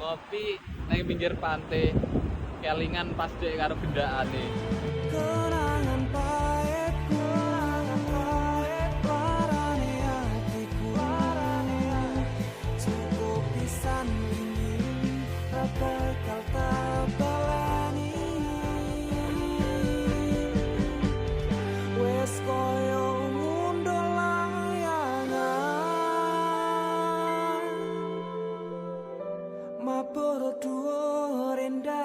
ngopi nang pinggir pantai kelingan pas dek karo gendakane. Kenangan pahitku, larane hatiku, cukup pisan ini tak bakal tak balani. Wes koyo ngundul layangan, mabur dhuwur endah.